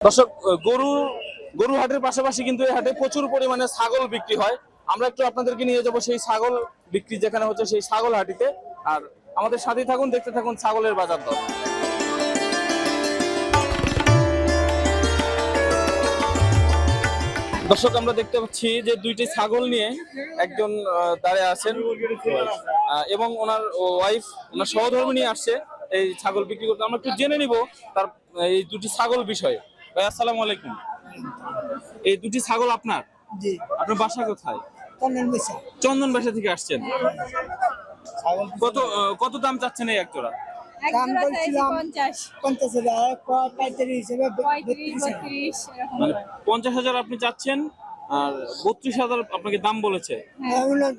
দর্শক, গরু হাটের পাশাপাশি কিন্তু এই হাটে প্রচুর পরিমাণে ছাগল বিক্রি হয়। আমরা একটু আপনাদেরকে নিয়ে যাব সেই ছাগল বিক্রি যেখানে হচ্ছে সেই ছাগল হাটিতে। আর আমাদের সাথেই থাকুন, দেখতে থাকুন ছাগলের বাজার দর। দর্শক, আমরা দেখতে পাচ্ছি যে দুইটি ছাগল নিয়ে একজন দাঁড়িয়ে আছেন এবং ওনার ওয়াইফ, ওনার সহধর্মী নিয়ে আসছে এই ছাগল বিক্রি করতে। আমরা একটু জেনে নিব তার এই দুটি ছাগল বিষয়ে। ভাই, আসসালামু আলাইকুম। এই দুটি ছাগল আপনার? জি। আপনার বাসা কোথায়? চন্দনবাসা। চন্দনবাসা থেকে আসছেন। কত দাম চাচ্ছেন এই এক জোড়া? দাম বলছিলাম 50,000, পাইকারি হিসেবে 35 মানে 50,000 আপনি চাচ্ছেন, আর 32,000 আপনাকে দাম বলেছে।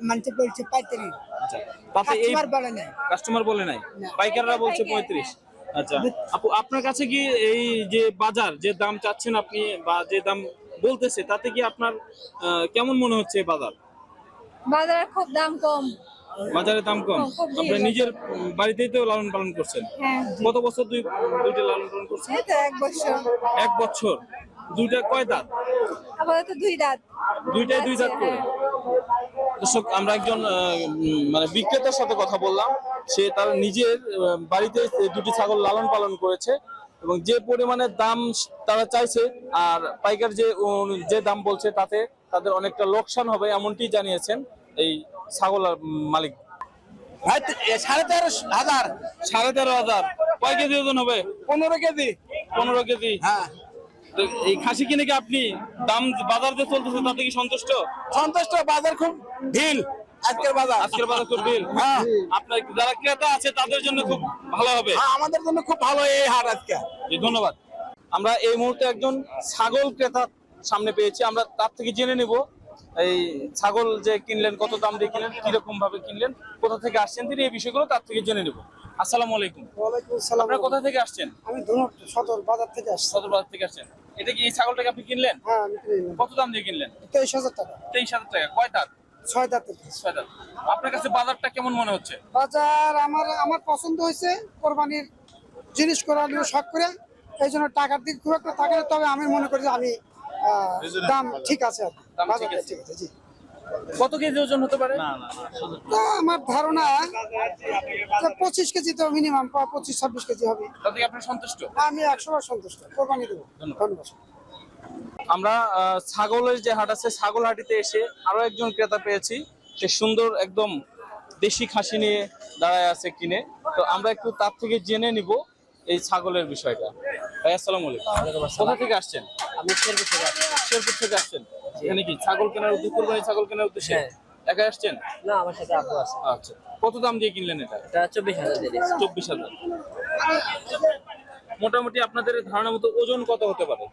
মানতে বলছে পাইকারি। আচ্ছা, তাতে এই কাস্টমার বলে নাই। কাস্টমার বলে নাই, পাইকাররা বলছে 35। আচ্ছা আপু, আপনার কাছে কি এই যে বাজার যে দাম চাচ্ছেন আপনি বা যে দাম বলতেছে তাতে কি আপনার কেমন মনে হচ্ছে বাজার? বাজারে খুব দাম কম। বাজারের দাম কম? আপনি নিজের বাড়িতেই তো লালন পালন করছেন? হ্যাঁ। কত বছর দুইটা লালন পালন করছেন? এই তো 1 বছর। 1 বছর। দুইটা কয় দাঁত? আপাতত 2 দাঁত। দুইটাই 2 দাঁত করে। দর্শক, আমরা একজন মানে বিক্রেতার সাথে কথা বললাম। সে তার নিজের বাড়িতে দুটি ছাগল লালন পালন করেছে এবং যে পরিমাণে দাম তারা চাইছে আর পাইকার যে দাম বলছে তাতে তাদের অনেকটা লোকসান হবে এমনটি জানিয়েছেন এই ছাগল মালিক। 13,500। 13,500। কয় কেজি ওজন হবে? 15 কেজি। 15 কেজি। হ্যাঁ। তো এই খাসি কিনে কি আপনি দাম বাজার যে চলতেছে তাতে কি সন্তুষ্ট? সন্তুষ্ট। বাজার খুব ঢিল আজকের বাজার। আজকের বাজার খুব বিল। হ্যাঁ। আপনার যারা ক্রেতা আছে তাদের জন্য খুব ভালো হবে। আমাদের জন্য খুব ভালো এই হাট আজকে। জি, ধন্যবাদ। আমরা এই মুহূর্তে একজন ছাগল ক্রেতা সামনে পেয়েছি, আমরা তার থেকে জেনে নিব এই ছাগল যে কিনলেন, কত দাম দিয়ে কিনলেন, কিরকম ভাবে কিনলেন, কোথা থেকে আসছেন তিনি, এই বিষয়গুলো তার থেকে জেনে নিব। আসসালামু আলাইকুম। ওয়ালাইকুম আসসালাম। আপনারা কোথা থেকে আসছেন? আমি ধনুট সদর বাজার থেকে আসছি। সদর বাজার থেকে আসছেন। এটা কি এই ছাগলটাকে আপনি কিনলেন? হ্যাঁ, আমি কিনলাম। কত দাম দিয়ে কিনলেন? 23,000 টাকা। 23,000 টাকা। কয় দাঁত? 6 দাঁতের। 6 দাঁত। আপনার কাছে বাজারটা কেমন মনে হচ্ছে? বাজার আমার পছন্দ হয়েছে। কোরবানির জিনিস করা নিয়ে শখ করে, এই জন্য টাকার দিক খুব একটা থাকে না। তবে আমি মনে করি যে আমি দাম ঠিক আছে আর কি। দাম ঠিক বাজারটা আছে। ঠিক আছে। জি। কত কেজি ওজন হতে পারে? তা আমার ধারণা যে 25 কেজি তো মিনিমাম 25-26 কেজি হবে। তাতে কি আপনি সন্তুষ্ট? আমি 100% সন্তুষ্ট। কোরবানি দেবো। ধন্যবাদ। আমরা ছাগলের যে হাট আছে ছাগল হাটিতে এসে আরো একজন ক্রেতা পেয়েছি। সে সুন্দর একদম দেশি খাসি নিয়ে দাঁড়ায় আছে কিনে। তো আমরা একটু তার থেকে জেনে নিব এই ছাগলের বিষয়টা। ভাই, আসসালামু আলাইকুম। কোথা থেকে আসছেন? আমি শেরপুর থেকে আসছি। শেরপুর থেকে আসছেন। এখানে কি ছাগল কেনার উদ্দেশ্যে, কুরবানি ছাগল কেনার উদ্দেশ্যে হ্যাঁ। একা আসছেন? না, আমার সাথে আপু আছে। আচ্ছা, কত দাম দিয়ে কিনলেন এটা? এটা 24,000 দিয়ে দিয়েছি। 24,000। মোটামুটি আপনাদের ধারণা মতো ওজন কত হতে পারে?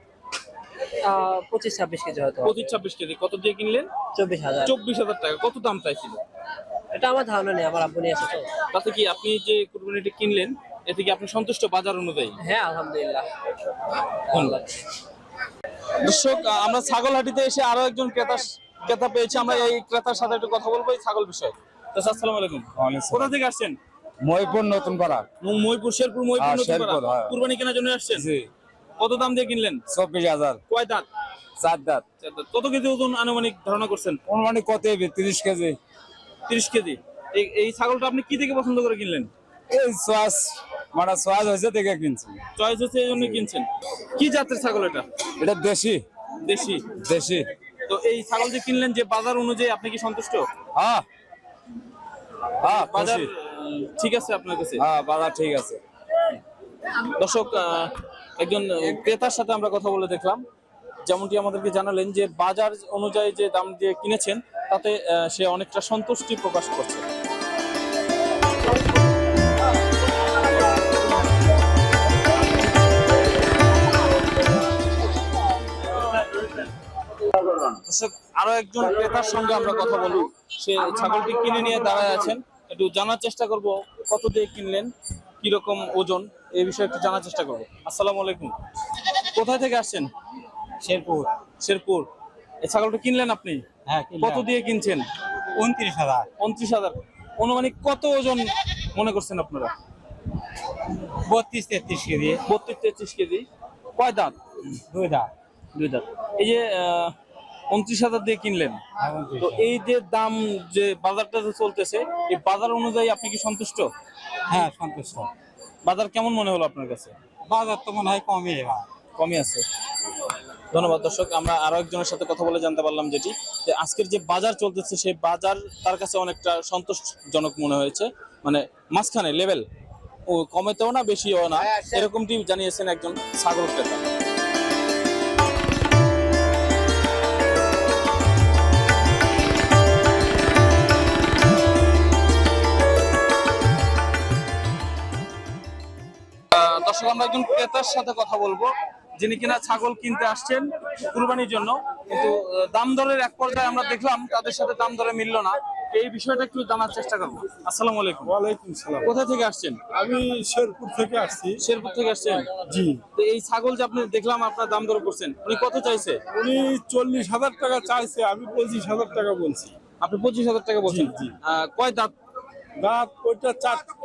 25-26 কেজি হয়তো। 25-26 কেজি। কত দিয়ে কিনলেন? 24,000। 24,000 টাকা। কত দাম চাইছিল? এটা আমার ধারণা নেই, আমার আব্বু নিয়ে এসেছে তো। তাতে কি আপনি যে কুরবানিটা কিনলেন এতে কি আপনি সন্তুষ্ট বাজার অনুযায়ী? হ্যাঁ, আলহামদুলিল্লাহ। ধন্যবাদ। দর্শক, আমরা ছাগল হাটিতে এসে আরো একজন ক্রেতা পেয়েছি। আমরা এই ক্রেতার সাথে একটু কথা বলবো এই ছাগল বিষয়ে। তো আসসালামু আলাইকুম। কোথা থেকে আসছেন? মহিপুর নতুন পাড়া। শেরপুর নতুন শেরপুর, পাড়া। হ্যাঁ। কুরবানি কেনার জন্য আসছেন? জি। কত দাম দিয়ে কিনলেন? 24,000। কয় দাঁত? 4 দাঁত। 4 দাঁত। কত কেজি ওজন আনুমানিক ধারণা করছেন? অনুমানিক কত হবে? 30 কেজি। 30 কেজি। এই ছাগলটা আপনি কি থেকে পছন্দ করে কিনলেন? এই চয়েস হয়েছে থেকে কিনছি। চয়েস হচ্ছে এই জন্য কিনছেন। কি জাতের ছাগল এটা? এটা দেশি। দেশি। দেশি। তো এই ছাগল যে কিনলেন, যে বাজার অনুযায়ী আপনি কি সন্তুষ্ট? হ্যাঁ হ্যাঁ, বাজার খুশি। ঠিক আছে আপনার কাছে? হ্যাঁ, বাজার ঠিক আছে। দর্শক, একজন ক্রেতার সাথে আমরা কথা বলে দেখলাম। যেমনটি আমাদেরকে জানালেন যে বাজার অনুযায়ী যে দাম দিয়ে কিনেছেন তাতে সে অনেকটা সন্তুষ্টি প্রকাশ করছে। দর্শক, আরো একজন ক্রেতার সঙ্গে আমরা কথা বলবো। সে ছাগলটি কিনে নিয়ে দাঁড়ায় আছেন। একটু জানার চেষ্টা করব কত দিয়ে কিনলেন, কিরকম ওজন, এই বিষয়ে একটু জানার চেষ্টা করবো। আসসালামু আলাইকুম। কোথায় থেকে আসছেন? শেরপুর। শেরপুর। এই ছাগলটা কিনলেন আপনি? হ্যাঁ। কত দিয়ে কিনছেন? 29,000। 29,000। অনুমানিক কত ওজন মনে করছেন আপনারা? 32-33 কেজি। 32-33 কেজি। কয় দাঁত? দুই দাঁত। দুই দাঁত। এই যে 29,000 দিয়ে কিনলেন, তো এই যে দাম যে বাজারটা যে চলতেছে, এই বাজার অনুযায়ী আপনি কি সন্তুষ্ট? হ্যাঁ, সন্তুষ্ট। বাজার কেমন মনে হলো আপনার কাছে? বাজার তো মনে হয় কমই হয়। কমই আছে। ধন্যবাদ দর্শক, আমরা আরো একজনের সাথে কথা বলে জানতে পারলাম যেটি যে আজকের যে বাজার চলতেছে সেই বাজার তার কাছে অনেকটা সন্তোষজনক মনে হয়েছে, মানে মাঝখানে লেভেল, ও কমেতেও না বেশিও না, এরকমটি জানিয়েছেন একজন ছাগল ক্রেতা। দর্শক, আমরা একজন ক্রেতার সাথে কথা বলবো যিনি কিনা ছাগল কিনতে আসছেন কুরবানির জন্য, কিন্তু দাম দরের এক পর্যায়ে আমরা দেখলাম তাদের সাথে দাম দরে মিলল না। এই বিষয়টা একটু জানার চেষ্টা করবো। আসসালামু আলাইকুম। ওয়ালাইকুম সালাম। কোথা থেকে আসছেন? আমি শেরপুর থেকে আসছি। শেরপুর থেকে আসছেন? জি। তো এই ছাগল যে আপনি দেখলাম আপনার দাম দর করছেন, উনি কত চাইছে? উনি 40,000 টাকা চাইছে, আমি 25,000 টাকা বলছি। আপনি 25,000 টাকা বলছেন? জি। কয় দাঁত? দাঁত ওইটা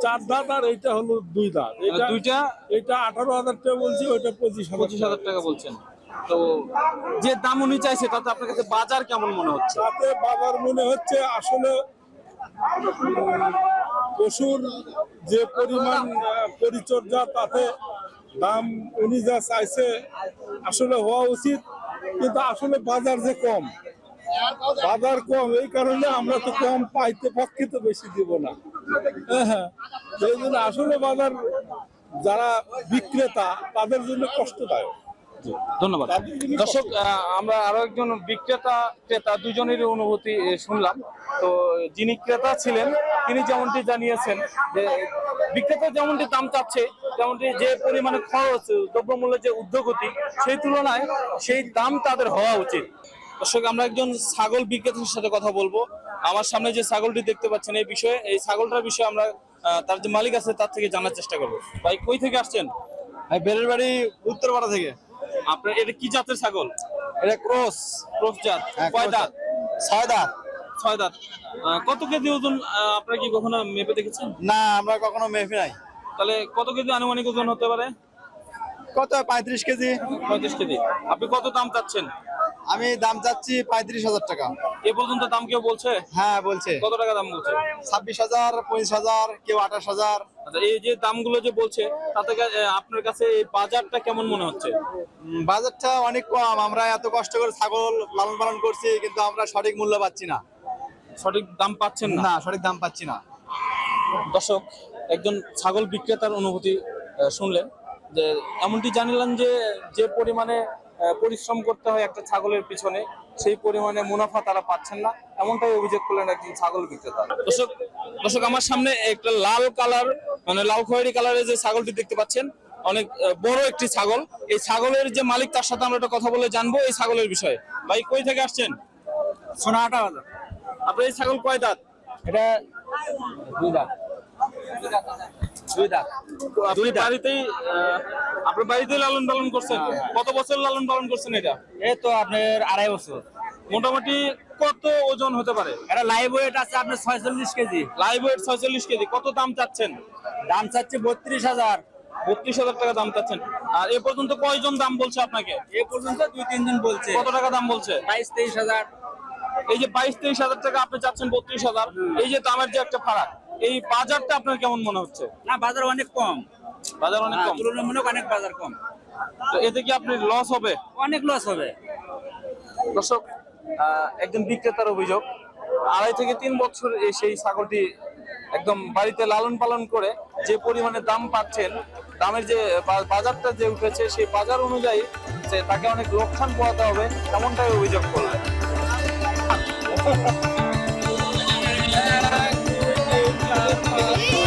চার দাঁত, আর এইটা হলো দুই দাঁত। দুইটা? এটা 18,000 টাকা বলছি, ওইটা 25,000 টাকা বলছেন। তো যে দাম উনি চাইছে তাতে আপনার কাছে বাজার কেমন মনে হচ্ছে? তাতে বাবার মনে হচ্ছে আসলে পশুর যে পরিমাণ পরিচর্যা, তাতে দাম উনি যা চাইছে আসলে হওয়া উচিত, কিন্তু আসলে বাজার যে কম, বাজার কম, এই কারণে আমরা তো কম পাইতে পক্ষে তো বেশি দিব না। হ্যাঁ, সেই জন্য আসলে বাজার যারা বিক্রেতা তাদের জন্য কষ্টদায়ক। ধন্যবাদ দর্শক, আমরা আরো একজন বিক্রেতা ক্রেতা দুজনেরই অনুভূতি শুনলাম। তো যিনি ক্রেতা ছিলেন তিনি যেমনটি জানিয়েছেন যে বিক্রেতা যেমনটি দাম চাচ্ছে, যেমনটি যে পরিমাণে খরচ, দ্রব্যমূল্যের যে ঊর্ধ্বগতি, সেই তুলনায় সেই দাম তাদের হওয়া উচিত। দর্শক, আমরা একজন ছাগল বিক্রেতার সাথে কথা বলবো। আমার সামনে যে ছাগলটি দেখতে পাচ্ছেন এই বিষয়ে, এই ছাগলটার বিষয়ে আমরা তার যে মালিক আছে তার থেকে জানার চেষ্টা করবো। ভাই, কই থেকে আসছেন? বেড়ের বাড়ি উত্তরপাড়া থেকে। আপনার এটা কি জাতের ছাগল? এটা ক্রস। ক্রস জাত। কয় দাঁত? 6 দাঁত। 6 দাঁত। কত কেজি ওজন আপনারা কি কখনো মেপে দেখেছেন? না, আমরা কখনো মেপে নাই। তাহলে কত কেজি আনুমানিক ওজন হতে পারে? কত? 35 কেজি। 35 কেজি। আপনি কত দাম চাচ্ছেন? আমি দাম চাচ্ছি 35,000 টাকা। এ পর্যন্ত দাম কেউ বলছে? হ্যাঁ, বলছে। কত টাকা দাম বলছে? 26,000, 25,000, কেউ 28,000। আচ্ছা, এই যে দামগুলো যে বলছে তাতে আপনার কাছে এই বাজারটা কেমন মনে হচ্ছে? বাজারটা অনেক কম। আমরা এত কষ্ট করে ছাগল লালন পালন করছি, কিন্তু আমরা সঠিক মূল্য পাচ্ছি না। সঠিক দাম পাচ্ছেন না? না, সঠিক দাম পাচ্ছি না। দর্শক, একজন ছাগল বিক্রেতার অনুভূতি শুনলেন যে এমনটি জানিলেন যে যে পরিমাণে পরিশ্রম করতে হয় একটা ছাগলের পিছনে, সেই পরিমাণে মুনাফা তারা পাচ্ছেন না, এমনটাই অভিযোগ করলেন একজন ছাগল বিক্রেতা। দর্শক, আমার সামনে একটা লাল কালার, মানে লাল খয়েরি কালারের যে ছাগলটি দেখতে পাচ্ছেন, অনেক বড় একটি ছাগল। এই ছাগলের যে মালিক তার সাথে আমরা একটা কথা বলে জানবো এই ছাগলের বিষয়ে। ভাই, কই থেকে আসছেন? সোনাহাটা বাজার। আপনার এই ছাগল কয় দাঁত? এটা দুই দাঁত। দুই দাঁত। আপনি বাড়িতেই আপনার বাড়িতেই লালন পালন করছেন? কত বছর লালন পালন করছেন এটা? এই তো আপনার 2.5 বছর। মোটামুটি কত ওজন হতে পারে? এটা লাইভ ওয়েট আছে আপনার 46 কেজি। Live weight 46 KG. কত দাম চাচ্ছেন? দাম চাচ্ছে 32,000। 32,000 টাকা দাম চাচ্ছেন। আর এ পর্যন্ত কয়জন দাম বলছে আপনাকে? এ পর্যন্ত 2-3 জন বলছে। কত টাকা দাম বলছে? 22-23,000। এই যে 22-23,000 টাকা আপনি চাচ্ছেন 32,000, এই যে দামের যে একটা ফারাক, এই বাজারটা আপনার কেমন মনে হচ্ছে? না, বাজার অনেক কম। বাজার অনেক কম। তুলনামূলক অনেক বাজার কম। তো এতে কি আপনি লস হবে? অনেক লস হবে। দর্শক, একজন বিক্রেতার অভিযোগ 2.5 থেকে 3 বছর সেই ছাগলটি একদম বাড়িতে লালন পালন করে যে পরিমাণে দাম পাচ্ছেন, দামের যে বাজারটা যে উঠেছে সেই বাজার অনুযায়ী যে তাকে অনেক লোকসান পোহাতে হবে, এমনটাই অভিযোগ করলেন। এই